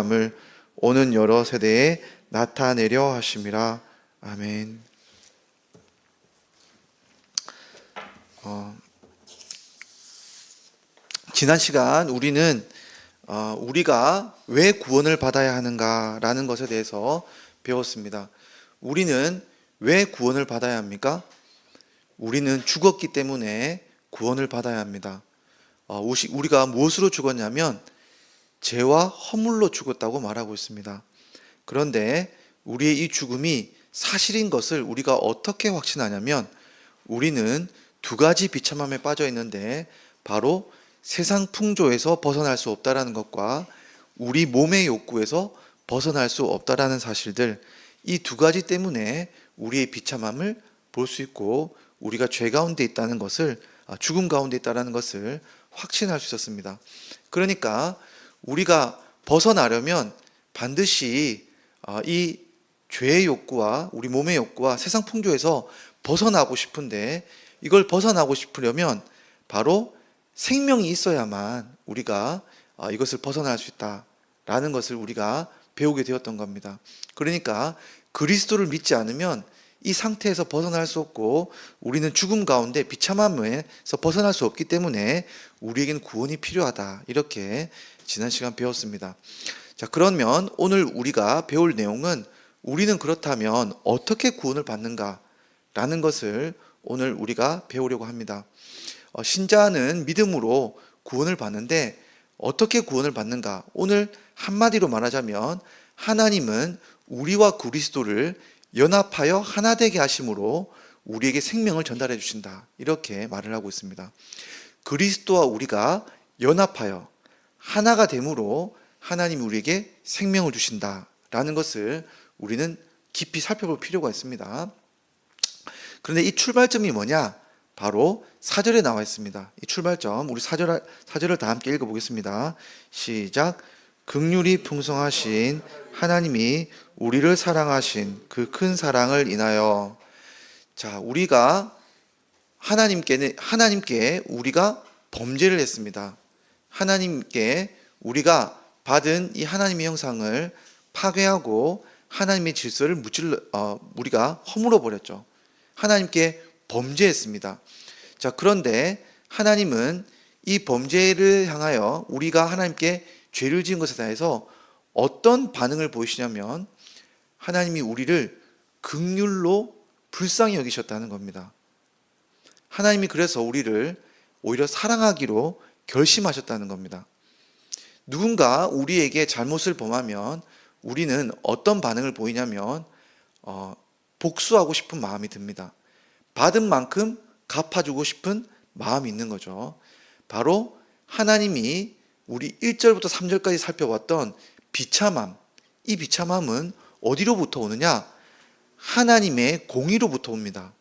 비참함을 오는 여러 세대에 나타내려 하심이라. 아멘. 지난 시간 우리는 우리가 왜 구원을 받아야 하는가라는 것에 대해서 배웠습니다. 우리는 왜 구원을 받아야 합니까? 우리는 죽었기 때문에 구원을 받아야 합니다. 우리가 무엇으로 죽었냐면 죄와 허물로 죽었다고 말하고 있습니다. 그런데 우리의 이 죽음이 사실인 것을 우리가 어떻게 확신하냐면 우리는 두 가지 비참함에 빠져 있는데 바로 세상 풍조에서 벗어날 수 없다라는 것과 우리 몸의 욕구에서 벗어날 수 없다라는 사실들, 이 두 가지 때문에 우리의 비참함을 볼 수 있고 우리가 죄 가운데 있다는 것을, 죽음 가운데 있다는 것을 확신할 수 있었습니다. 그러니까 우리가 벗어나려면 반드시 이 죄의 욕구와 우리 몸의 욕구와 세상 풍조에서 벗어나고 싶은데, 이걸 벗어나고 싶으려면 바로 생명이 있어야만 우리가 이것을 벗어날 수 있다라는 것을 우리가 배우게 되었던 겁니다. 그러니까 그리스도를 믿지 않으면 이 상태에서 벗어날 수 없고 우리는 죽음 가운데 비참함에서 벗어날 수 없기 때문에 우리에겐 구원이 필요하다, 이렇게 지난 시간 배웠습니다. 자, 그러면 오늘 우리가 배울 내용은 우리는 그렇다면 어떻게 구원을 받는가라는 것을 오늘 우리가 배우려고 합니다. 신자는 믿음으로 구원을 받는데 어떻게 구원을 받는가? 오늘 한마디로 말하자면 하나님은 우리와 그리스도를 연합하여 하나 되게 하심으로 우리에게 생명을 전달해 주신다, 이렇게 말을 하고 있습니다. 그리스도와 우리가 연합하여 하나가 됨으로 하나님이 우리에게 생명을 주신다라는 것을 우리는 깊이 살펴볼 필요가 있습니다. 그런데 이 출발점이 뭐냐? 바로 4절에 나와 있습니다. 이 출발점, 우리 4절을 다 함께 읽어보겠습니다. 시작. 긍휼이 풍성하신 하나님이 우리를 사랑하신 그 큰 사랑을 인하여. 자, 우리가 하나님께 우리가 범죄를 했습니다. 하나님께 우리가 받은 이 하나님의 형상을 파괴하고 하나님의 질서를 우리가 허물어 버렸죠. 하나님께 범죄했습니다. 자, 그런데 하나님은 이 범죄를 향하여 우리가 하나님께 죄를 지은 것에 대해서 어떤 반응을 보이시냐면 하나님이 우리를 긍휼로 불쌍히 여기셨다는 겁니다. 하나님이 그래서 우리를 오히려 사랑하기로 결심하셨다는 겁니다. 누군가 우리에게 잘못을 범하면 우리는 어떤 반응을 보이냐면 복수하고 싶은 마음이 듭니다. 받은 만큼 갚아주고 싶은 마음이 있는 거죠. 바로 하나님이 우리 1절부터 3절까지 살펴봤던 비참함, 이 비참함은 어디로부터 오느냐? 하나님의 공의로부터 옵니다.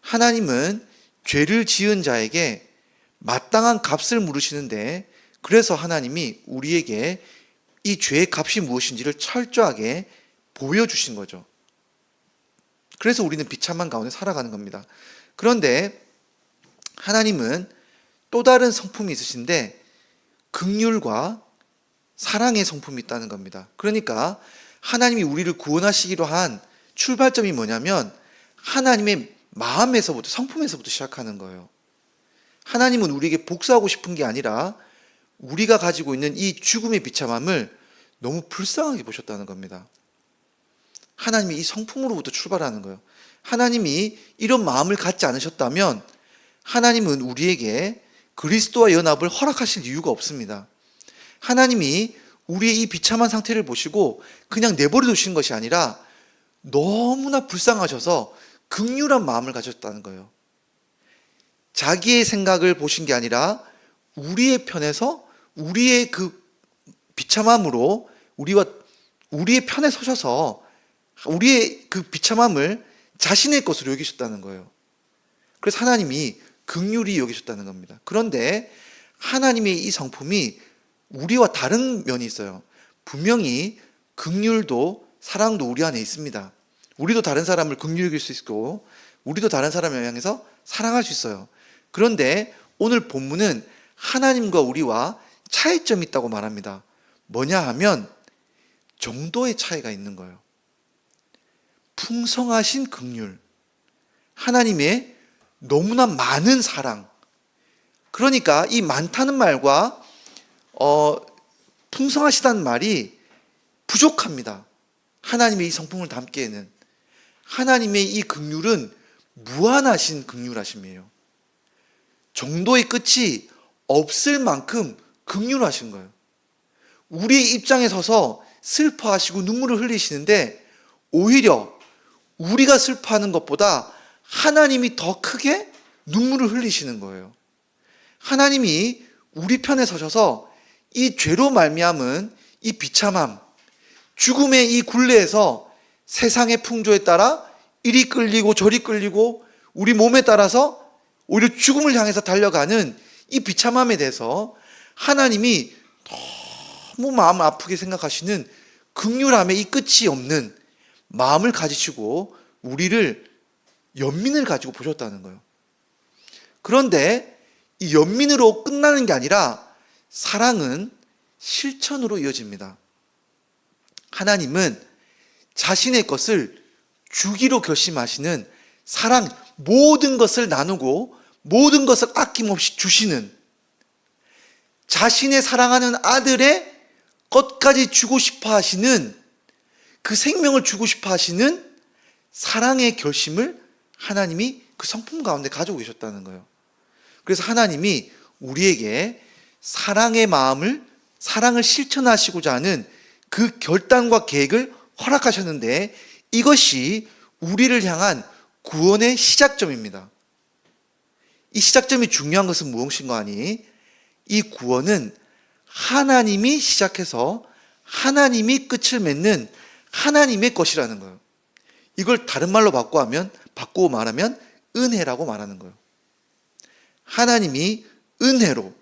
하나님은 죄를 지은 자에게 마땅한 값을 물으시는데, 그래서 하나님이 우리에게 이 죄의 값이 무엇인지를 철저하게 보여주신 거죠. 그래서 우리는 비참한 가운데 살아가는 겁니다. 그런데 하나님은 또 다른 성품이 있으신데 긍휼과 사랑의 성품이 있다는 겁니다. 그러니까 하나님이 우리를 구원하시기로 한 출발점이 뭐냐면 하나님의 마음에서부터, 성품에서부터 시작하는 거예요. 하나님은 우리에게 복수하고 싶은 게 아니라 우리가 가지고 있는 이 죽음의 비참함을 너무 불쌍하게 보셨다는 겁니다. 하나님이 이 성품으로부터 출발하는 거예요. 하나님이 이런 마음을 갖지 않으셨다면 하나님은 우리에게 그리스도와 연합을 허락하실 이유가 없습니다. 하나님이 우리의 이 비참한 상태를 보시고 그냥 내버려 두신 것이 아니라 너무나 불쌍하셔서 긍휼한 마음을 가졌다는 거예요. 자기의 생각을 보신 게 아니라 우리의 편에서 우리의 그 비참함으로 우리의 편에 서셔서 우리의 그 비참함을 자신의 것으로 여기셨다는 거예요. 그래서 하나님이 긍휼히 여기셨다는 겁니다. 그런데 하나님의 이 성품이 우리와 다른 면이 있어요. 분명히 긍휼도 사랑도 우리 안에 있습니다. 우리도 다른 사람을 긍휼히 여길 수 있고 우리도 다른 사람을 향해서 사랑할 수 있어요. 그런데 오늘 본문은 하나님과 우리와 차이점이 있다고 말합니다. 뭐냐 하면 정도의 차이가 있는 거예요. 풍성하신 긍휼, 하나님의 너무나 많은 사랑. 그러니까 이 많다는 말과 풍성하시다는 말이 부족합니다. 하나님의 이 성품을 담기에는. 하나님의 이 긍휼은 무한하신 긍휼하심이에요. 정도의 끝이 없을 만큼 긍휼하신 거예요. 우리의 입장에 서서 슬퍼하시고 눈물을 흘리시는데 오히려 우리가 슬퍼하는 것보다 하나님이 더 크게 눈물을 흘리시는 거예요. 하나님이 우리 편에 서셔서 이 죄로 말미암은 이 비참함, 죽음의 이 굴레에서 세상의 풍조에 따라 이리 끌리고 저리 끌리고 우리 몸에 따라서 오히려 죽음을 향해서 달려가는 이 비참함에 대해서 하나님이 너무 마음 아프게 생각하시는 긍휼함의 이 끝이 없는 마음을 가지시고 우리를 연민을 가지고 보셨다는 거예요. 그런데 이 연민으로 끝나는 게 아니라 사랑은 실천으로 이어집니다. 하나님은 자신의 것을 주기로 결심하시는 사랑, 모든 것을 나누고 모든 것을 아낌없이 주시는, 자신의 사랑하는 아들의 것까지 주고 싶어 하시는, 그 생명을 주고 싶어 하시는 사랑의 결심을 하나님이 그 성품 가운데 가지고 계셨다는 거예요. 그래서 하나님이 우리에게 사랑의 마음을, 사랑을 실천하시고자 하는 그 결단과 계획을 허락하셨는데 이것이 우리를 향한 구원의 시작점입니다. 이 시작점이 중요한 것은 무엇인가 하니 이 구원은 하나님이 시작해서 하나님이 끝을 맺는 하나님의 것이라는 거예요. 이걸 다른 말로 바꾸고 말하면 은혜라고 말하는 거예요. 하나님이 은혜로,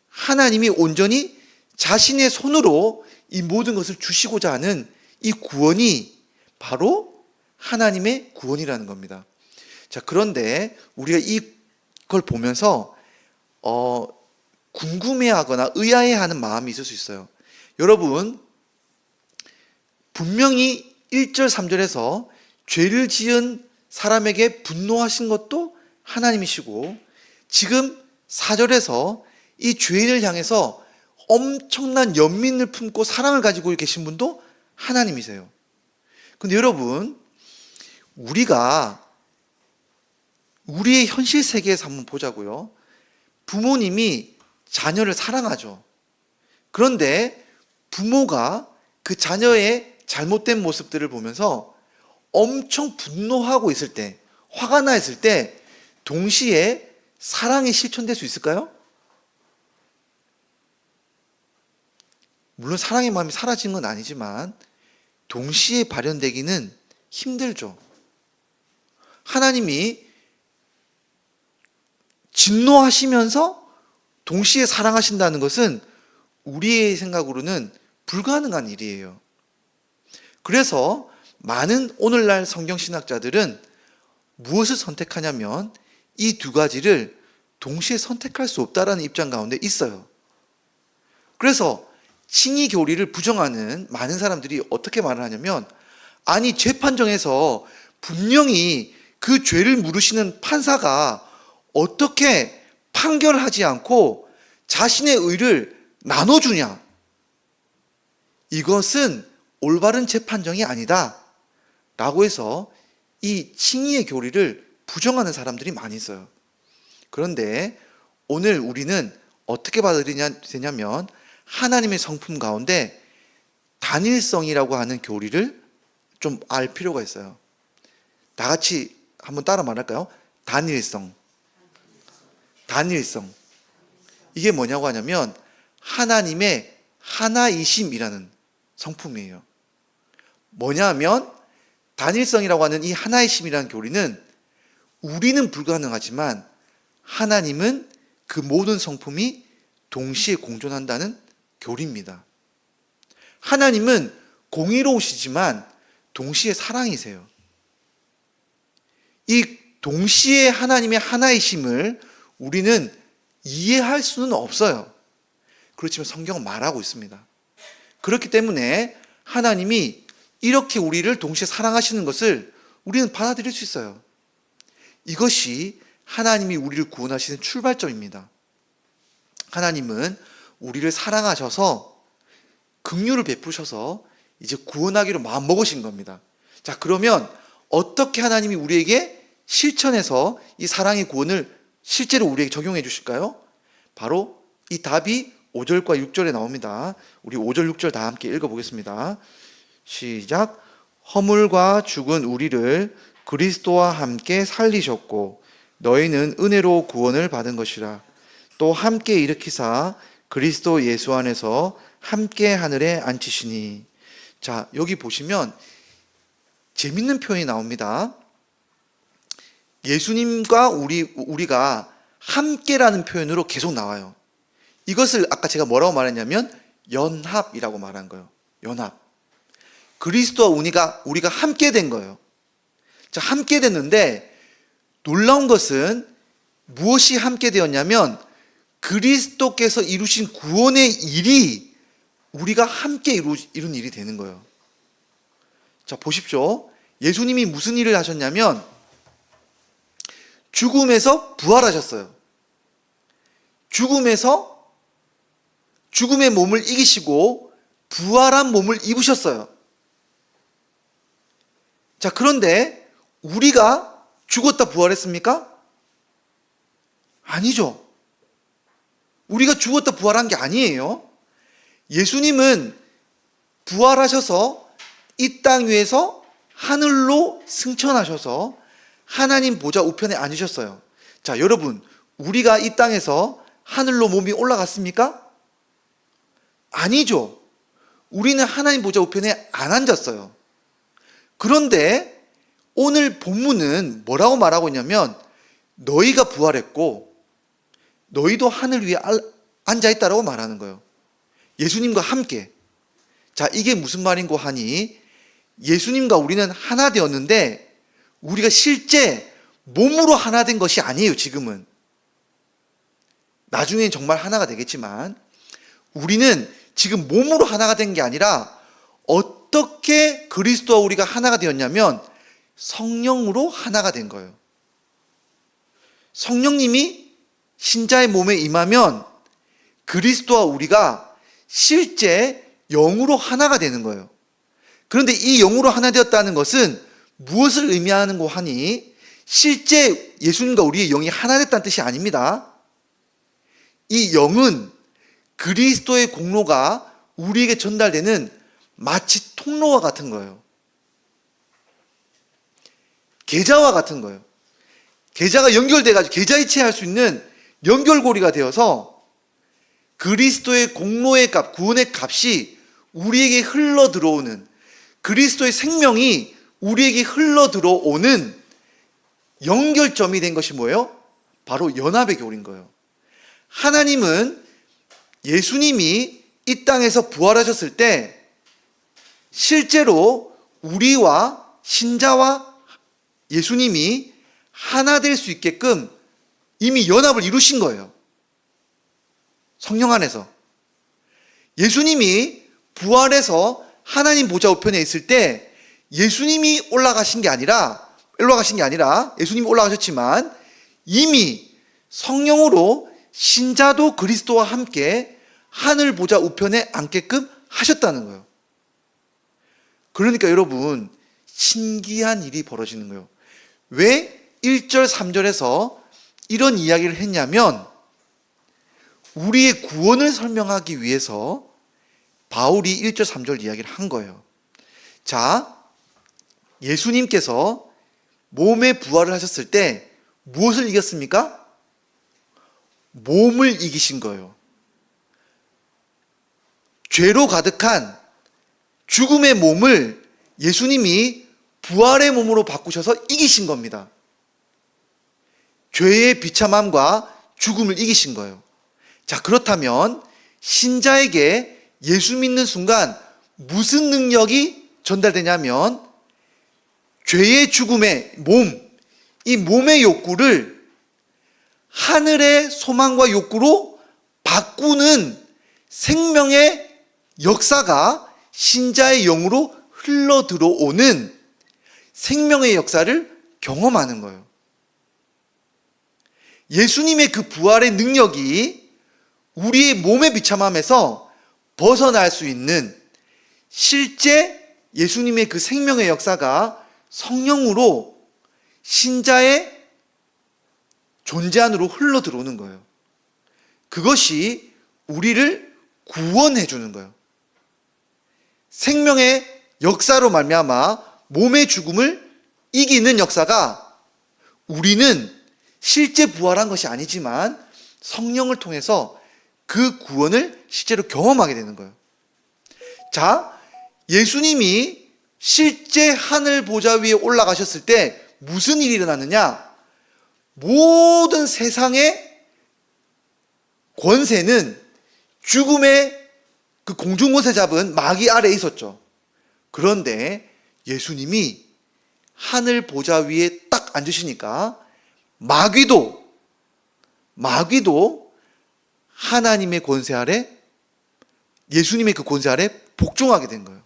하나님이 온전히 자신의 손으로 이 모든 것을 주시고자 하는 이 구원이 바로 하나님의 구원이라는 겁니다. 자, 그런데 우리가 이걸 보면서 궁금해하거나 의아해하는 마음이 있을 수 있어요. 여러분, 분명히 1절, 3절에서 죄를 지은 사람에게 분노하신 것도 하나님이시고 지금 4절에서 이 죄인을 향해서 엄청난 연민을 품고 사랑을 가지고 계신 분도 하나님이세요. 근데 여러분, 우리가 우리의 현실 세계에서 한번 보자고요. 부모님이 자녀를 사랑하죠. 그런데 부모가 그 자녀의 잘못된 모습들을 보면서 엄청 분노하고 있을 때, 화가 나 있을 때 동시에 사랑이 실천될 수 있을까요? 물론 사랑의 마음이 사라진 건 아니지만 동시에 발현되기는 힘들죠. 하나님이 진노하시면서 동시에 사랑하신다는 것은 우리의 생각으로는 불가능한 일이에요. 그래서 많은 오늘날 성경신학자들은 무엇을 선택하냐면 이 두 가지를 동시에 선택할 수 없다라는 입장 가운데 있어요. 그래서 칭의 교리를 부정하는 많은 사람들이 어떻게 말을 하냐면, 아니 재판정에서 분명히 그 죄를 물으시는 판사가 어떻게 판결하지 않고 자신의 의를 나눠주냐, 이것은 올바른 재판정이 아니다 라고 해서 이 칭의의 교리를 부정하는 사람들이 많이 있어요. 그런데 오늘 우리는 어떻게 받아들이냐 되냐면 하나님의 성품 가운데 단일성이라고 하는 교리를 좀 알 필요가 있어요. 다 같이 한번 따라 말할까요? 단일성. 단일성. 이게 뭐냐고 하냐면 하나님의 하나이심이라는 성품이에요. 뭐냐 하면 단일성이라고 하는 이 하나이심이라는 교리는 우리는 불가능하지만 하나님은 그 모든 성품이 동시에 공존한다는 교리입니다. 하나님은 공의로우시지만 동시에 사랑이세요. 이 동시에 하나님의 하나이심을 우리는 이해할 수는 없어요. 그렇지만 성경은 말하고 있습니다. 그렇기 때문에 하나님이 이렇게 우리를 동시에 사랑하시는 것을 우리는 받아들일 수 있어요. 이것이 하나님이 우리를 구원하시는 출발점입니다. 하나님은 우리를 사랑하셔서 긍휼을 베푸셔서 이제 구원하기로 마음먹으신 겁니다. 자, 그러면 어떻게 하나님이 우리에게 실천해서 이 사랑의 구원을 실제로 우리에게 적용해 주실까요? 바로 이 답이 5절과 6절에 나옵니다. 우리 5절, 6절 다 함께 읽어보겠습니다. 시작. 허물과 죽은 우리를 그리스도와 함께 살리셨고 너희는 은혜로 구원을 받은 것이라. 또 함께 일으키사 그리스도 예수 안에서 함께 하늘에 앉히시니. 자, 여기 보시면 재밌는 표현이 나옵니다. 예수님과 우리가 함께라는 표현으로 계속 나와요. 이것을 아까 제가 뭐라고 말했냐면 연합이라고 말한 거예요. 연합. 그리스도와 우리가 함께 된 거예요. 자, 함께 됐는데 놀라운 것은 무엇이 함께 되었냐면 그리스도께서 이루신 구원의 일이 우리가 함께 이룬 일이 되는 거예요. 자, 보십시오. 예수님이 무슨 일을 하셨냐면 죽음에서 부활하셨어요. 죽음의 몸을 이기시고 부활한 몸을 입으셨어요. 자, 그런데 우리가 죽었다 부활했습니까? 아니죠. 우리가 죽었다 부활한 게 아니에요. 예수님은 부활하셔서 이 땅 위에서 하늘로 승천하셔서 하나님 보좌 우편에 앉으셨어요. 자, 여러분, 우리가 이 땅에서 하늘로 몸이 올라갔습니까? 아니죠. 우리는 하나님 보좌 우편에 안 앉았어요. 그런데 오늘 본문은 뭐라고 말하고 있냐면 너희가 부활했고 너희도 하늘 위에 앉아있다라고 말하는 거예요. 예수님과 함께. 자, 이게 무슨 말인고 하니 예수님과 우리는 하나 되었는데 우리가 실제 몸으로 하나 된 것이 아니에요. 지금은. 나중엔 정말 하나가 되겠지만 우리는 지금 몸으로 하나가 된 게 아니라 어떻게 그리스도와 우리가 하나가 되었냐면 성령으로 하나가 된 거예요. 성령님이 신자의 몸에 임하면 그리스도와 우리가 실제 영으로 하나가 되는 거예요. 그런데 이 영으로 하나 되었다는 것은 무엇을 의미하는고 하니 실제 예수님과 우리의 영이 하나 됐다는 뜻이 아닙니다. 이 영은 그리스도의 공로가 우리에게 전달되는 마치 통로와 같은 거예요. 계좌와 같은 거예요. 계좌가 연결돼가지고 계좌이체할 수 있는 연결고리가 되어서 그리스도의 공로의 값, 구원의 값이 우리에게 흘러 들어오는, 그리스도의 생명이 우리에게 흘러 들어오는 연결점이 된 것이 뭐예요? 바로 연합의 교리인 거예요. 하나님은 예수님이 이 땅에서 부활하셨을 때 실제로 우리와 신자와 예수님이 하나 될 수 있게끔 이미 연합을 이루신 거예요. 성령 안에서. 예수님이 부활해서 하나님 보좌 우편에 있을 때 예수님이 올라가신 게 아니라 예수님이 올라가셨지만 이미 성령으로 신자도 그리스도와 함께 하늘 보좌 우편에 앉게끔 하셨다는 거예요. 그러니까 여러분, 신기한 일이 벌어지는 거예요. 왜 1절, 3절에서 이런 이야기를 했냐면 우리의 구원을 설명하기 위해서 바울이 1절, 3절 이야기를 한 거예요. 자, 예수님께서 몸의 부활을 하셨을 때 무엇을 이겼습니까? 몸을 이기신 거예요. 죄로 가득한 죽음의 몸을 예수님이 부활의 몸으로 바꾸셔서 이기신 겁니다. 죄의 비참함과 죽음을 이기신 거예요. 자, 그렇다면 신자에게 예수 믿는 순간 무슨 능력이 전달되냐면 죄의 죽음의 몸, 이 몸의 욕구를 하늘의 소망과 욕구로 바꾸는 생명의 역사가 신자의 영으로 흘러 들어오는 생명의 역사를 경험하는 거예요. 예수님의 그 부활의 능력이 우리의 몸의 비참함에서 벗어날 수 있는 실제 예수님의 그 생명의 역사가 성령으로 신자의 존재 안으로 흘러 들어오는 거예요. 그것이 우리를 구원해 주는 거예요. 생명의 역사로 말미암아 몸의 죽음을 이기는 역사가 우리는 실제 부활한 것이 아니지만 성령을 통해서 그 구원을 실제로 경험하게 되는 거예요. 자, 예수님이 실제 하늘 보좌 위에 올라가셨을 때 무슨 일이 일어났느냐? 모든 세상의 권세는 죽음의 그 공중권세 잡은 마귀 아래에 있었죠. 그런데 예수님이 하늘 보좌 위에 딱 앉으시니까 마귀도 하나님의 권세 아래, 예수님의 그 권세 아래 복종하게 된 거예요.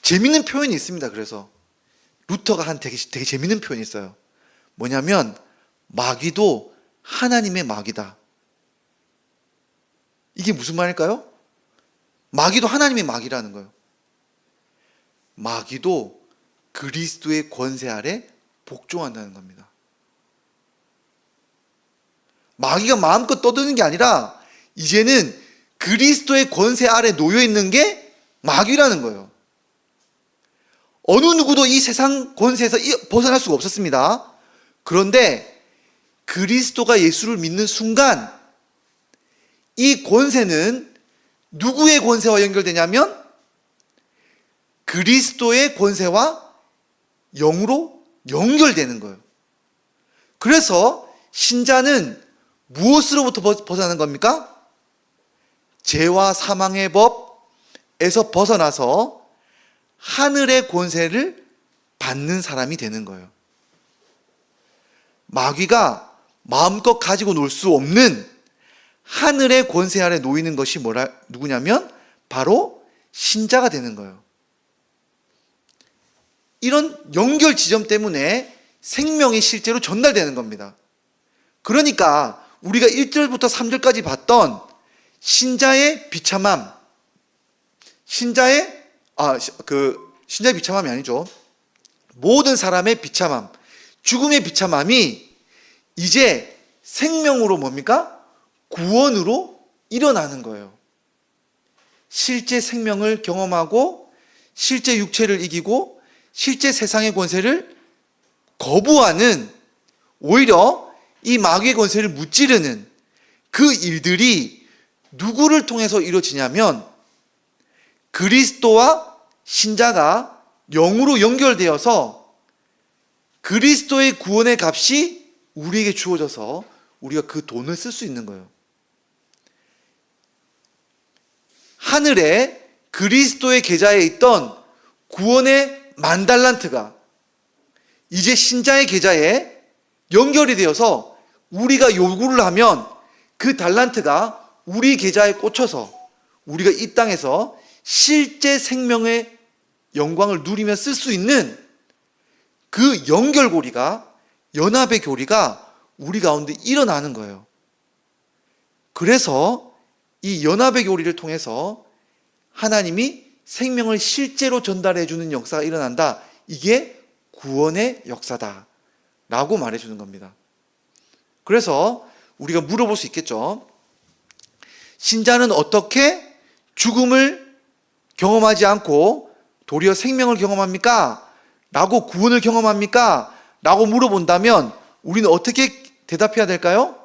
재밌는 표현이 있습니다. 그래서 루터가 한 되게 재밌는 표현이 있어요. 뭐냐면 마귀도 하나님의 마귀다. 이게 무슨 말일까요? 마귀도 하나님의 마귀라는 거예요. 마귀도 그리스도의 권세 아래 복종한다는 겁니다. 마귀가 마음껏 떠드는 게 아니라 이제는 그리스도의 권세 아래 놓여 있는 게 마귀라는 거예요. 어느 누구도 이 세상 권세에서 벗어날 수가 없었습니다. 그런데 그리스도가 예수를 믿는 순간 이 권세는 누구의 권세와 연결되냐면 그리스도의 권세와 영으로 연결되는 거예요. 그래서 신자는 무엇으로부터 벗어나는 겁니까? 죄와 사망의 법에서 벗어나서 하늘의 권세를 받는 사람이 되는 거예요. 마귀가 마음껏 가지고 놀 수 없는 하늘의 권세 아래 놓이는 것이 누구냐면 바로 신자가 되는 거예요. 이런 연결 지점 때문에 생명이 실제로 전달되는 겁니다. 그러니까 우리가 1절부터 3절까지 봤던 신자의 비참함, 신자의 비참함이 아니죠. 모든 사람의 비참함, 죽음의 비참함이 이제 생명으로 뭡니까? 구원으로 일어나는 거예요. 실제 생명을 경험하고 실제 육체를 이기고 실제 세상의 권세를 거부하는, 오히려 이 마귀의 권세를 무찌르는 그 일들이 누구를 통해서 이루어지냐면 그리스도와 신자가 영으로 연결되어서 그리스도의 구원의 값이 우리에게 주어져서 우리가 그 돈을 쓸 수 있는 거예요. 하늘에 그리스도의 계좌에 있던 구원의 10,000달란트가 이제 신자의 계좌에 연결이 되어서 우리가 요구를 하면 그 달란트가 우리 계좌에 꽂혀서 우리가 이 땅에서 실제 생명의 영광을 누리며 쓸 수 있는 그 연결고리가, 연합의 교리가 우리 가운데 일어나는 거예요. 그래서 이 연합의 교리를 통해서 하나님이 생명을 실제로 전달해 주는 역사가 일어난다. 이게 구원의 역사다 라고 말해주는 겁니다. 그래서 우리가 물어볼 수 있겠죠. 신자는 어떻게 죽음을 경험하지 않고 도리어 생명을 경험합니까? 라고 구원을 경험합니까? 라고 물어본다면 우리는 어떻게 대답해야 될까요?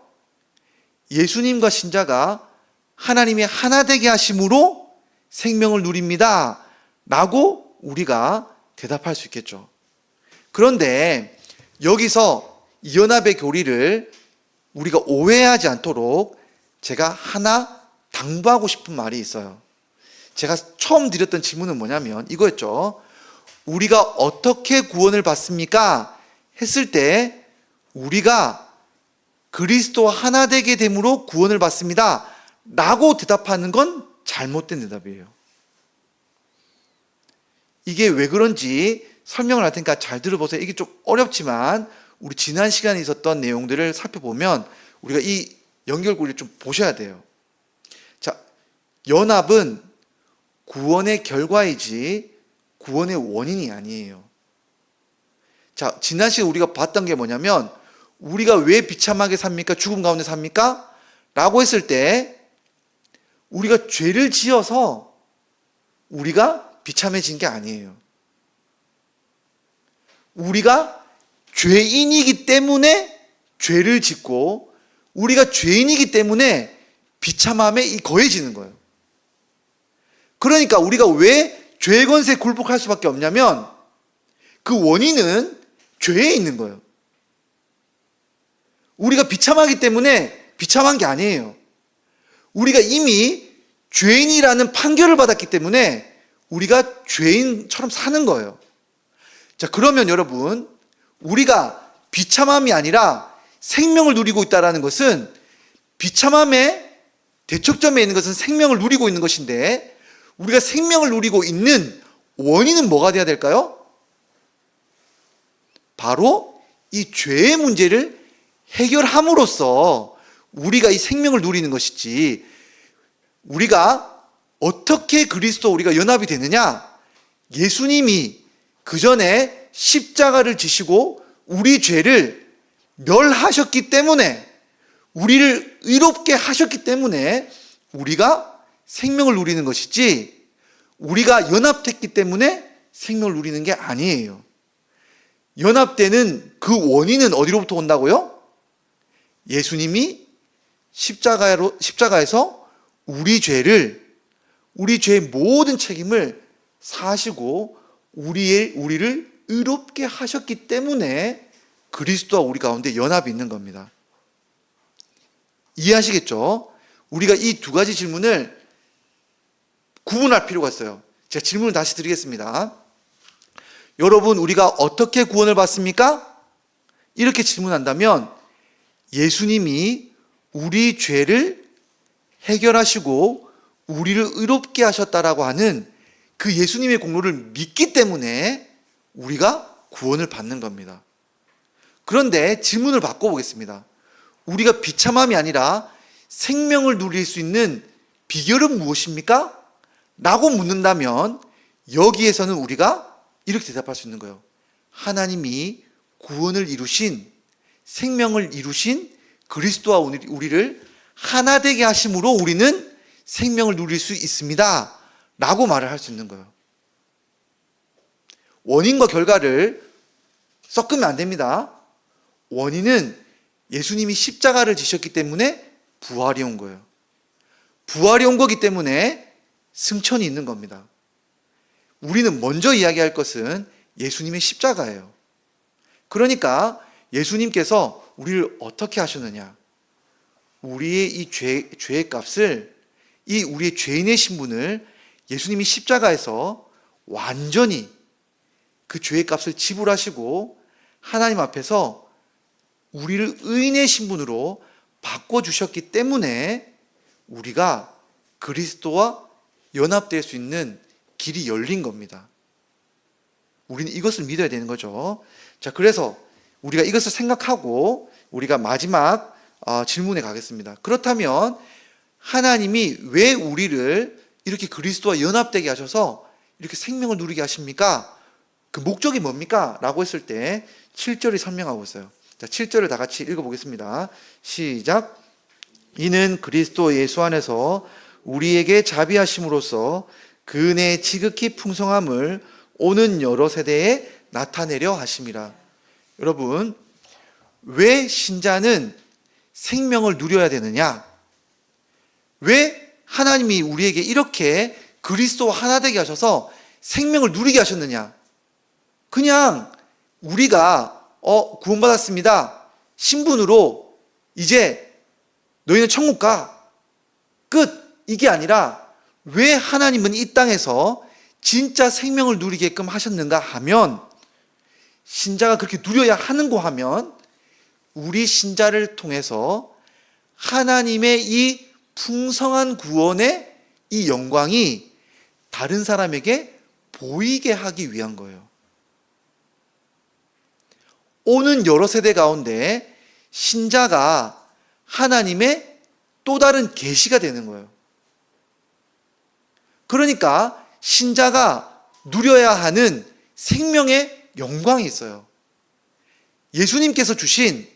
예수님과 신자가 하나님의 하나 되게 하심으로 생명을 누립니다 라고 우리가 대답할 수 있겠죠. 그런데 여기서 이 연합의 교리를 우리가 오해하지 않도록 제가 하나 당부하고 싶은 말이 있어요. 제가 처음 드렸던 질문은 뭐냐면 이거였죠. 우리가 어떻게 구원을 받습니까? 했을 때 우리가 그리스도와 하나 되게 됨으로 구원을 받습니다 라고 대답하는 건 잘못된 대답이에요. 이게 왜 그런지 설명을 할 테니까 잘 들어보세요. 이게 좀 어렵지만 우리 지난 시간에 있었던 내용들을 살펴보면 우리가 이 연결고리를 좀 보셔야 돼요. 자, 연합은 구원의 결과이지 구원의 원인이 아니에요. 자, 지난 시간에 우리가 봤던 게 뭐냐면 우리가 왜 비참하게 삽니까? 죽음 가운데 삽니까? 라고 했을 때 우리가 죄를 지어서 우리가 비참해진 게 아니에요. 우리가 죄인이기 때문에 죄를 짓고 우리가 죄인이기 때문에 비참함에 거해지는 거예요. 그러니까 우리가 왜 죄의 권세에 굴복할 수밖에 없냐면 그 원인은 죄에 있는 거예요. 우리가 비참하기 때문에 비참한 게 아니에요. 우리가 이미 죄인이라는 판결을 받았기 때문에 우리가 죄인처럼 사는 거예요. 자, 그러면 여러분, 우리가 비참함이 아니라 생명을 누리고 있다는 것은 비참함의 대척점에 있는 것은 생명을 누리고 있는 것인데 우리가 생명을 누리고 있는 원인은 뭐가 돼야 될까요? 바로 이 죄의 문제를 해결함으로써 우리가 이 생명을 누리는 것이지 우리가 어떻게 그리스도와 우리가 연합이 되느냐? 예수님이 그 전에 십자가를 지시고 우리 죄를 멸하셨기 때문에 우리를 의롭게 하셨기 때문에 우리가 생명을 누리는 것이지 우리가 연합됐기 때문에 생명을 누리는 게 아니에요. 연합되는 그 원인은 어디로부터 온다고요? 예수님이 십자가에서 우리 죄의 모든 책임을 사시고 우리를 의롭게 하셨기 때문에 그리스도와 우리 가운데 연합이 있는 겁니다. 이해하시겠죠? 우리가 이 두 가지 질문을 구분할 필요가 있어요. 제가 질문을 다시 드리겠습니다. 여러분, 우리가 어떻게 구원을 받습니까? 이렇게 질문한다면 예수님이 우리 죄를 해결하시고 우리를 의롭게 하셨다라고 하는 그 예수님의 공로를 믿기 때문에 우리가 구원을 받는 겁니다. 그런데 질문을 바꿔보겠습니다. 우리가 비참함이 아니라 생명을 누릴 수 있는 비결은 무엇입니까? 라고 묻는다면 여기에서는 우리가 이렇게 대답할 수 있는 거예요. 하나님이 구원을 이루신 생명을 이루신 그리스도와 우리를 하나 되게 하심으로 우리는 생명을 누릴 수 있습니다. 라고 말을 할 수 있는 거예요. 원인과 결과를 섞으면 안 됩니다. 원인은 예수님이 십자가를 지셨기 때문에 부활이 온 거예요. 부활이 온 거기 때문에 승천이 있는 겁니다. 우리는 먼저 이야기할 것은 예수님의 십자가예요. 그러니까 예수님께서 우리를 어떻게 하셨느냐? 우리의 이 죄의 값을, 이 우리의 죄인의 신분을 예수님이 십자가에서 완전히 그 죄의 값을 지불하시고 하나님 앞에서 우리를 의인의 신분으로 바꿔주셨기 때문에 우리가 그리스도와 연합될 수 있는 길이 열린 겁니다. 우리는 이것을 믿어야 되는 거죠. 자, 그래서 우리가 이것을 생각하고 우리가 마지막 질문에 가겠습니다. 그렇다면 하나님이 왜 우리를 이렇게 그리스도와 연합되게 하셔서 이렇게 생명을 누리게 하십니까? 그 목적이 뭡니까? 라고 했을 때 7절이 설명하고 있어요. 자, 7절을 다 같이 읽어보겠습니다. 시작. 이는 그리스도 예수 안에서 우리에게 자비하심으로써 그 은혜의 지극히 풍성함을 오는 여러 세대에 나타내려 하심이라. 여러분, 왜 신자는 생명을 누려야 되느냐? 왜 하나님이 우리에게 이렇게 그리스도와 하나 되게 하셔서 생명을 누리게 하셨느냐? 그냥 우리가 구원받았습니다. 신분으로 이제 너희는 천국 가. 끝. 이게 아니라 왜 하나님은 이 땅에서 진짜 생명을 누리게끔 하셨는가 하면, 신자가 그렇게 누려야 하는고 하면 우리 신자를 통해서 하나님의 이 풍성한 구원의 이 영광이 다른 사람에게 보이게 하기 위한 거예요. 오는 여러 세대 가운데 신자가 하나님의 또 다른 계시가 되는 거예요. 그러니까 신자가 누려야 하는 생명의 영광이 있어요. 예수님께서 주신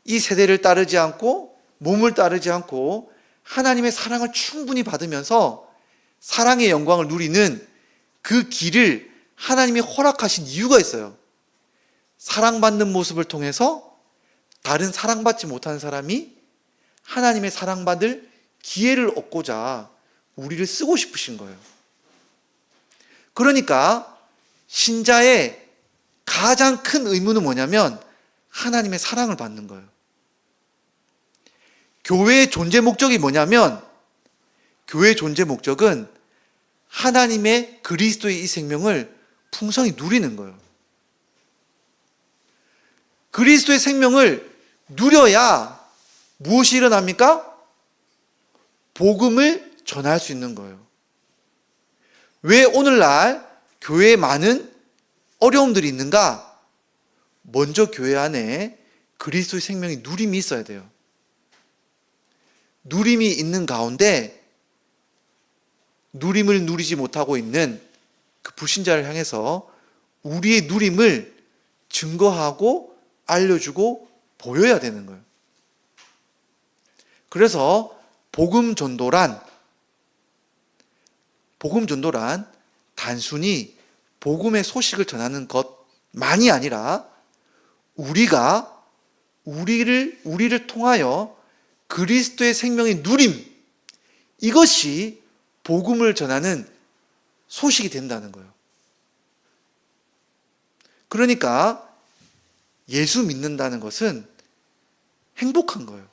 이 세대를 따르지 않고 몸을 따르지 않고 하나님의 사랑을 충분히 받으면서 사랑의 영광을 누리는 그 길을 하나님이 허락하신 이유가 있어요. 사랑받는 모습을 통해서 다른 사랑받지 못하는 사람이 하나님의 사랑받을 기회를 얻고자 우리를 쓰고 싶으신 거예요. 그러니까 신자의 가장 큰 의무는 뭐냐면 하나님의 사랑을 받는 거예요. 교회의 존재 목적이 뭐냐면 교회의 존재 목적은 하나님의 그리스도의 이 생명을 풍성히 누리는 거예요. 그리스도의 생명을 누려야 무엇이 일어납니까? 복음을 전할 수 있는 거예요. 왜 오늘날 교회에 많은 어려움들이 있는가? 먼저 교회 안에 그리스도의 생명의 누림이 있어야 돼요. 누림이 있는 가운데 누림을 누리지 못하고 있는 그 불신자를 향해서 우리의 누림을 증거하고 알려주고 보여야 되는 거예요. 그래서 복음 전도란 단순히 복음의 소식을 전하는 것만이 아니라 우리가 우리를 통하여 그리스도의 생명의 누림, 이것이 복음을 전하는 소식이 된다는 거예요. 그러니까 예수 믿는다는 것은 행복한 거예요.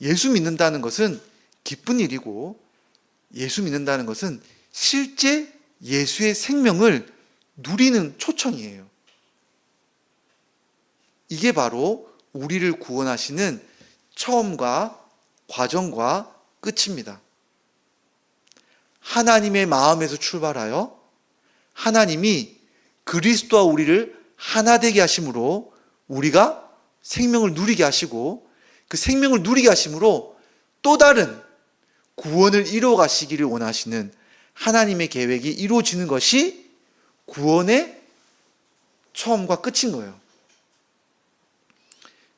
예수 믿는다는 것은 기쁜 일이고, 예수 믿는다는 것은 실제 예수의 생명을 누리는 초청이에요. 이게 바로 우리를 구원하시는 처음과 과정과 끝입니다. 하나님의 마음에서 출발하여 하나님이 그리스도와 우리를 하나 되게 하심으로 우리가 생명을 누리게 하시고, 그 생명을 누리게 하심으로 또 다른 구원을 이루어 가시기를 원하시는 하나님의 계획이 이루어지는 것이 구원의 처음과 끝인 거예요.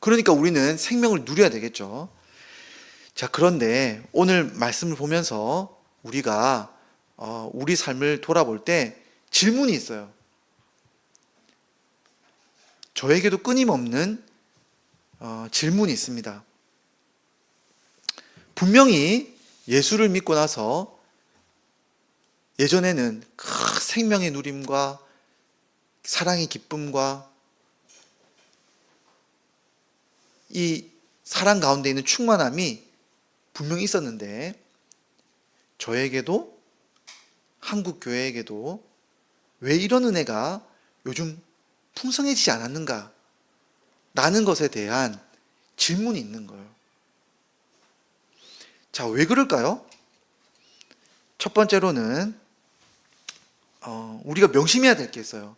그러니까 우리는 생명을 누려야 되겠죠. 자, 그런데 오늘 말씀을 보면서 우리가 우리 삶을 돌아볼 때 질문이 있어요. 저에게도 끊임없는 질문이 있습니다. 분명히 예수를 믿고 나서 예전에는 생명의 누림과 사랑의 기쁨과 이 사랑 가운데 있는 충만함이 분명히 있었는데, 저에게도 한국 교회에게도 왜 이런 은혜가 요즘 풍성해지지 않았는가? 라는 것에 대한 질문이 있는 거예요. 자, 왜 그럴까요? 첫 번째로는 우리가 명심해야 될 게 있어요.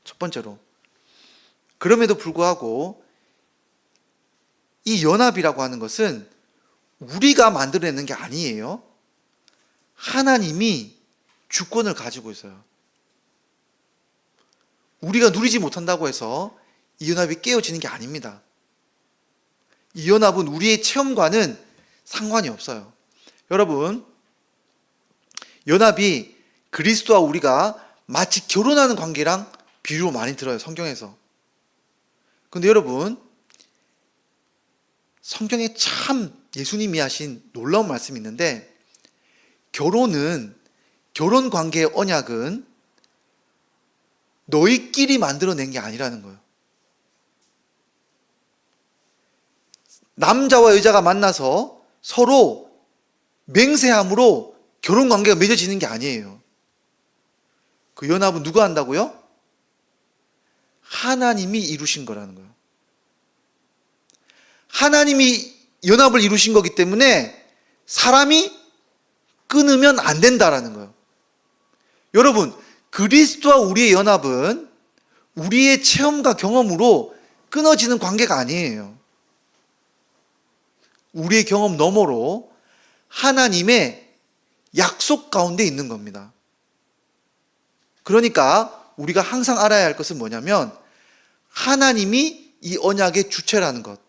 첫 번째로, 그럼에도 불구하고 이 연합이라고 하는 것은 우리가 만들어내는 게 아니에요. 하나님이 주권을 가지고 있어요. 우리가 누리지 못한다고 해서 이 연합이 깨어지는 게 아닙니다. 이 연합은 우리의 체험과는 상관이 없어요. 여러분, 연합이 그리스도와 우리가 마치 결혼하는 관계랑 비유로 많이 들어요, 성경에서. 근데 여러분, 성경에 참 예수님이 하신 놀라운 말씀이 있는데, 결혼 관계의 언약은 너희끼리 만들어낸 게 아니라는 거예요. 남자와 여자가 만나서 서로 맹세함으로 결혼 관계가 맺어지는 게 아니에요. 그 연합은 누가 한다고요? 하나님이 이루신 거라는 거예요. 하나님이 연합을 이루신 거기 때문에 사람이 끊으면 안 된다라는 거예요. 여러분, 그리스도와 우리의 연합은 우리의 체험과 경험으로 끊어지는 관계가 아니에요. 우리의 경험 너머로 하나님의 약속 가운데 있는 겁니다. 그러니까 우리가 항상 알아야 할 것은 뭐냐면 하나님이 이 언약의 주체라는 것,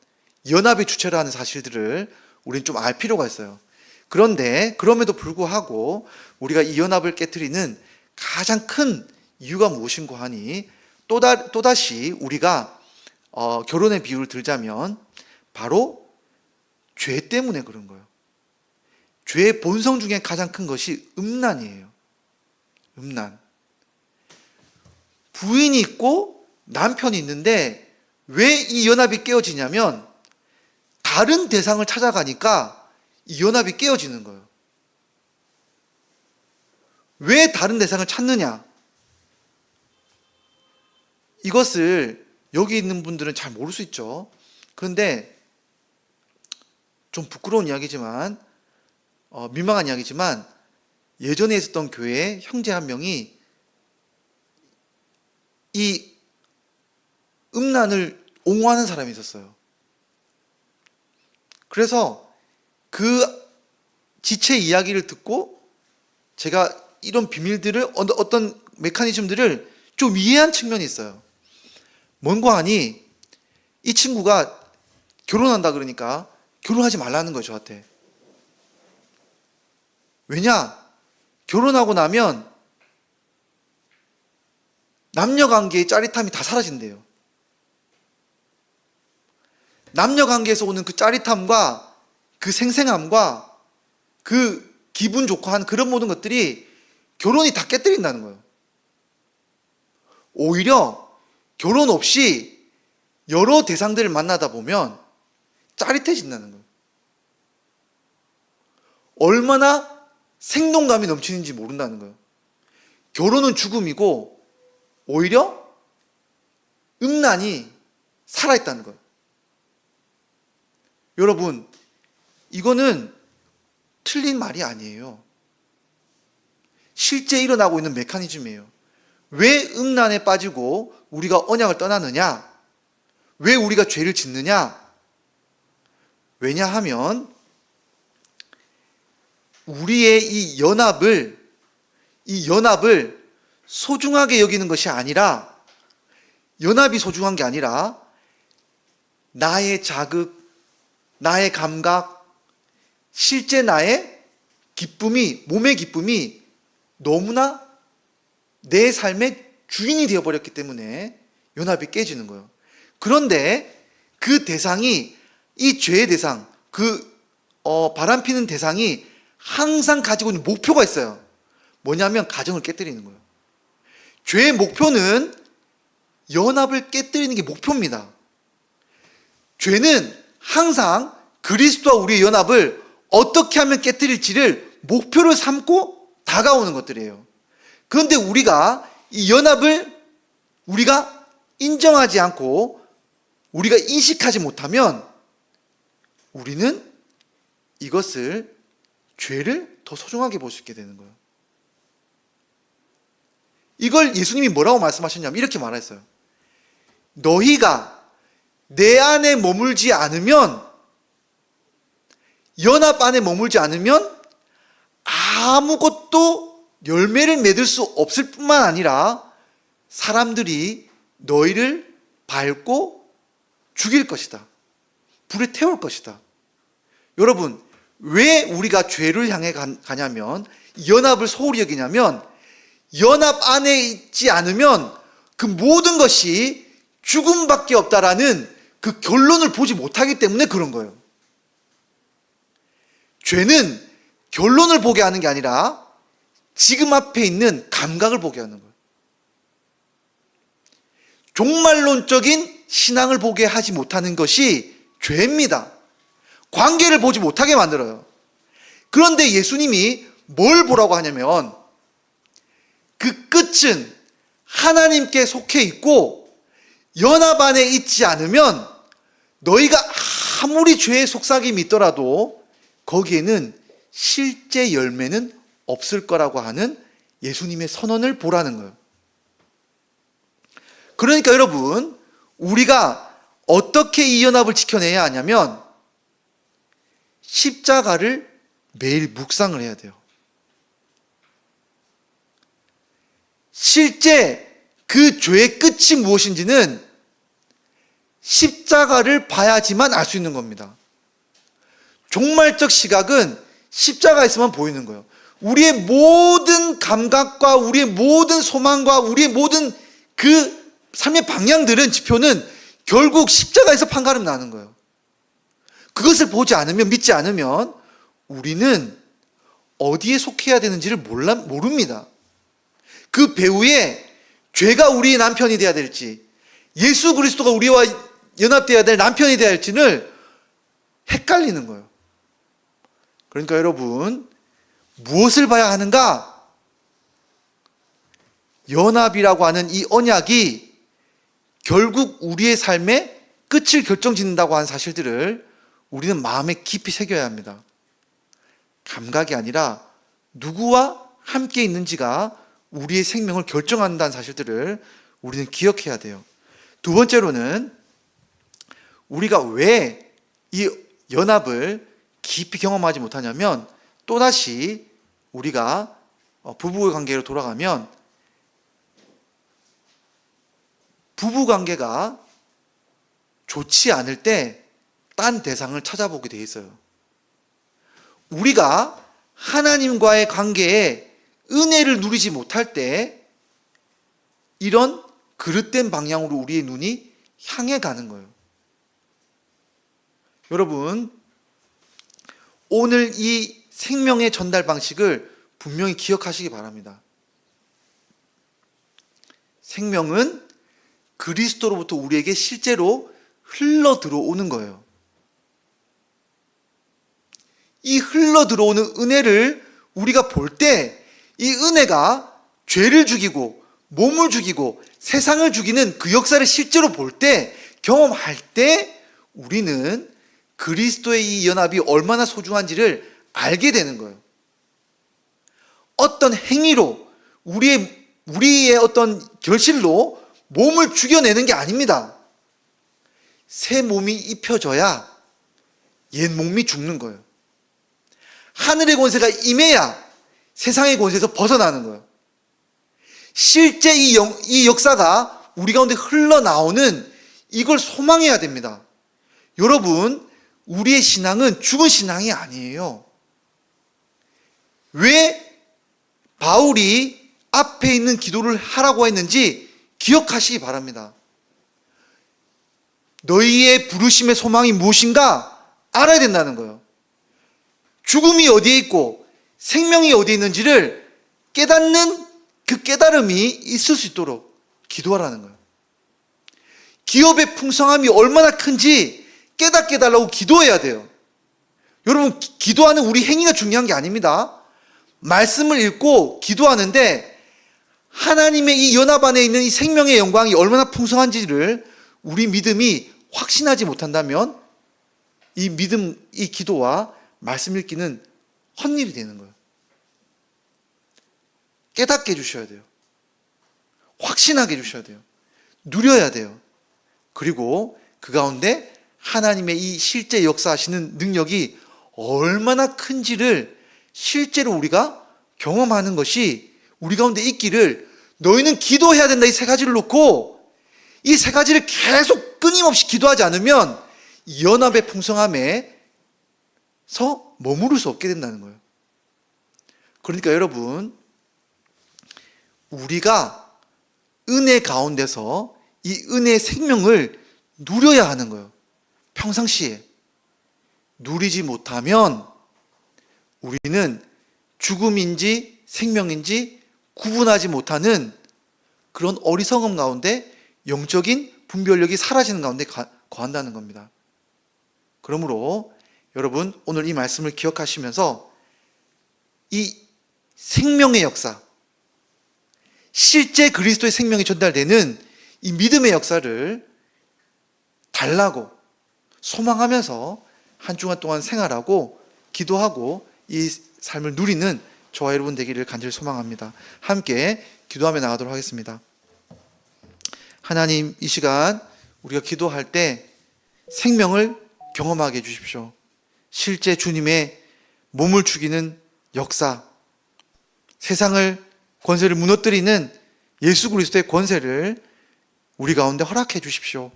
연합의 주체라는 사실들을 우리는 좀 알 필요가 있어요. 그런데 그럼에도 불구하고 우리가 이 연합을 깨트리는 가장 큰 이유가 무엇인고 하니 또다시 우리가 결혼의 비유를 들자면 바로 죄 때문에 그런 거예요. 죄의 본성 중에 가장 큰 것이 음란이에요. 음란. 부인이 있고 남편이 있는데 왜 이 연합이 깨어지냐면 다른 대상을 찾아가니까 이 연합이 깨어지는 거예요. 왜 다른 대상을 찾느냐? 이것을 여기 있는 분들은 잘 모를 수 있죠. 그런데 좀 부끄러운 이야기지만 민망한 이야기지만 예전에 있었던 교회에 형제 한 명이 이 음란을 옹호하는 사람이 있었어요. 그래서 그 지체 이야기를 듣고 제가 이런 비밀들을 어떤 메커니즘들을 좀 이해한 측면이 있어요. 뭔가 하니 이 친구가 결혼한다 그러니까 결혼하지 말라는 거예요, 저한테. 왜냐? 결혼하고 나면 남녀관계의 짜릿함이 다 사라진대요. 남녀관계에서 오는 그 짜릿함과 그 생생함과 그 기분 좋고 한 그런 모든 것들이 결혼이 다 깨뜨린다는 거예요. 오히려 결혼 없이 여러 대상들을 만나다 보면 짜릿해진다는 거예요. 얼마나 생동감이 넘치는지 모른다는 거예요. 결혼은 죽음이고 오히려 음란이 살아있다는 거예요. 여러분, 이거는 틀린 말이 아니에요. 실제 일어나고 있는 메커니즘이에요. 왜 음란에 빠지고 우리가 언약을 떠나느냐? 왜 우리가 죄를 짓느냐? 왜냐하면 우리의 이 연합을 소중하게 여기는 것이 아니라, 연합이 소중한 게 아니라 나의 자극, 나의 감각, 실제 나의 기쁨이, 몸의 기쁨이 너무나 내 삶의 주인이 되어버렸기 때문에 연합이 깨지는 거예요. 그런데 그 대상이, 이 죄의 대상, 바람피는 대상이 항상 가지고 있는 목표가 있어요. 뭐냐면 가정을 깨뜨리는 거예요. 죄의 목표는 연합을 깨뜨리는 게 목표입니다. 죄는 항상 그리스도와 우리의 연합을 어떻게 하면 깨뜨릴지를 목표로 삼고 다가오는 것들이에요. 그런데 우리가 이 연합을 우리가 인정하지 않고 우리가 인식하지 못하면 우리는 이것을, 죄를 더 소중하게 볼 수 있게 되는 거예요. 이걸 예수님이 뭐라고 말씀하셨냐면 이렇게 말했어요. 너희가 내 안에 머물지 않으면, 연합 안에 머물지 않으면 아무것도 열매를 맺을 수 없을 뿐만 아니라 사람들이 너희를 밟고 죽일 것이다. 불에 태울 것이다. 여러분, 왜 우리가 죄를 향해 가냐면, 연합을 소홀히 여기냐면, 연합 안에 있지 않으면 그 모든 것이 죽음밖에 없다라는 그 결론을 보지 못하기 때문에 그런 거예요. 죄는 결론을 보게 하는 게 아니라 지금 앞에 있는 감각을 보게 하는 거예요. 종말론적인 신앙을 보게 하지 못하는 것이 죄입니다. 관계를 보지 못하게 만들어요. 그런데 예수님이 뭘 보라고 하냐면, 그 끝은 하나님께 속해 있고 연합 안에 있지 않으면 너희가 아무리 죄의 속삭임이 있더라도 거기에는 실제 열매는 없을 거라고 하는 예수님의 선언을 보라는 거예요. 그러니까 여러분, 우리가 어떻게 이 연합을 지켜내야 하냐면 십자가를 매일 묵상을 해야 돼요. 실제 그 죄의 끝이 무엇인지는 십자가를 봐야지만 알 수 있는 겁니다. 종말적 시각은 십자가에서만 보이는 거예요. 우리의 모든 감각과 우리의 모든 소망과 우리의 모든 그 삶의 방향들은, 지표는 결국 십자가에서 판가름 나는 거예요. 그것을 보지 않으면, 믿지 않으면 우리는 어디에 속해야 되는지를 모릅니다. 그 배후에 죄가 우리의 남편이 되어야 될지, 예수 그리스도가 우리와 연합되어야 될 남편이 되어야 할지를 헷갈리는 거예요. 그러니까 여러분, 무엇을 봐야 하는가? 연합이라고 하는 이 언약이 결국 우리의 삶의 끝을 결정짓는다고 하는 사실들을 우리는 마음에 깊이 새겨야 합니다. 감각이 아니라 누구와 함께 있는지가 우리의 생명을 결정한다는 사실들을 우리는 기억해야 돼요. 두 번째로는 우리가 왜 이 연합을 깊이 경험하지 못하냐면, 또다시 우리가 부부의 관계로 돌아가면 부부관계가 좋지 않을 때 딴 대상을 찾아보게 돼 있어요. 우리가 하나님과의 관계에 은혜를 누리지 못할 때 이런 그릇된 방향으로 우리의 눈이 향해 가는 거예요. 여러분, 오늘 이 생명의 전달 방식을 분명히 기억하시기 바랍니다. 생명은 그리스도로부터 우리에게 실제로 흘러 들어오는 거예요. 이 흘러 들어오는 은혜를 우리가 볼 때 이 은혜가 죄를 죽이고 몸을 죽이고 세상을 죽이는 그 역사를 실제로 볼 때, 경험할 때 우리는 그리스도의 이 연합이 얼마나 소중한지를 알게 되는 거예요. 어떤 행위로, 우리의 어떤 결실로 몸을 죽여내는 게 아닙니다. 새 몸이 입혀져야 옛 몸이 죽는 거예요. 하늘의 권세가 임해야 세상의 권세에서 벗어나는 거예요. 실제 이 역사가 우리 가운데 흘러나오는, 이걸 소망해야 됩니다. 여러분, 우리의 신앙은 죽은 신앙이 아니에요. 왜 바울이 앞에 있는 기도를 하라고 했는지 기억하시기 바랍니다. 너희의 부르심의 소망이 무엇인가 알아야 된다는 거예요. 죽음이 어디에 있고 생명이 어디에 있는지를 깨닫는 그 깨달음이 있을 수 있도록 기도하라는 거예요. 기업의 풍성함이 얼마나 큰지 깨닫게 해달라고 기도해야 돼요. 여러분, 기도하는 우리 행위가 중요한 게 아닙니다. 말씀을 읽고 기도하는데 하나님의 이 연합 안에 있는 이 생명의 영광이 얼마나 풍성한지를 우리 믿음이 확신하지 못한다면 이 믿음, 이 기도와 말씀 읽기는 헛일이 되는 거예요. 깨닫게 해주셔야 돼요. 확신하게 해주셔야 돼요. 누려야 돼요. 그리고 그 가운데 하나님의 이 실제 역사하시는 능력이 얼마나 큰지를 실제로 우리가 경험하는 것이 우리 가운데 있기를, 너희는 기도해야 된다, 이 세 가지를 놓고 이 세 가지를 계속 끊임없이 기도하지 않으면 연합의 풍성함에서 머무를 수 없게 된다는 거예요. 그러니까 여러분, 우리가 은혜 가운데서 이 은혜의 생명을 누려야 하는 거예요. 평상시에 누리지 못하면 우리는 죽음인지 생명인지 구분하지 못하는 그런 어리석음 가운데 영적인 분별력이 사라지는 가운데 거한다는 겁니다. 그러므로 여러분, 오늘 이 말씀을 기억하시면서 이 생명의 역사, 실제 그리스도의 생명이 전달되는 이 믿음의 역사를 달라고, 소망하면서 한 주간 동안 생활하고 기도하고 이 삶을 누리는 저와 여러분 되기를 간절히 소망합니다. 함께 기도하며 나가도록 하겠습니다. 하나님, 이 시간 우리가 기도할 때 생명을 경험하게 해주십시오. 실제 주님의 몸을 죽이는 역사, 세상을 권세를 무너뜨리는 예수 그리스도의 권세를 우리 가운데 허락해 주십시오.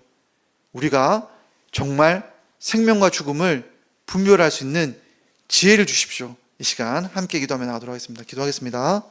우리가 정말 생명과 죽음을 분별할 수 있는 지혜를 주십시오. 이 시간 함께 기도하며 나가도록 하겠습니다. 기도하겠습니다.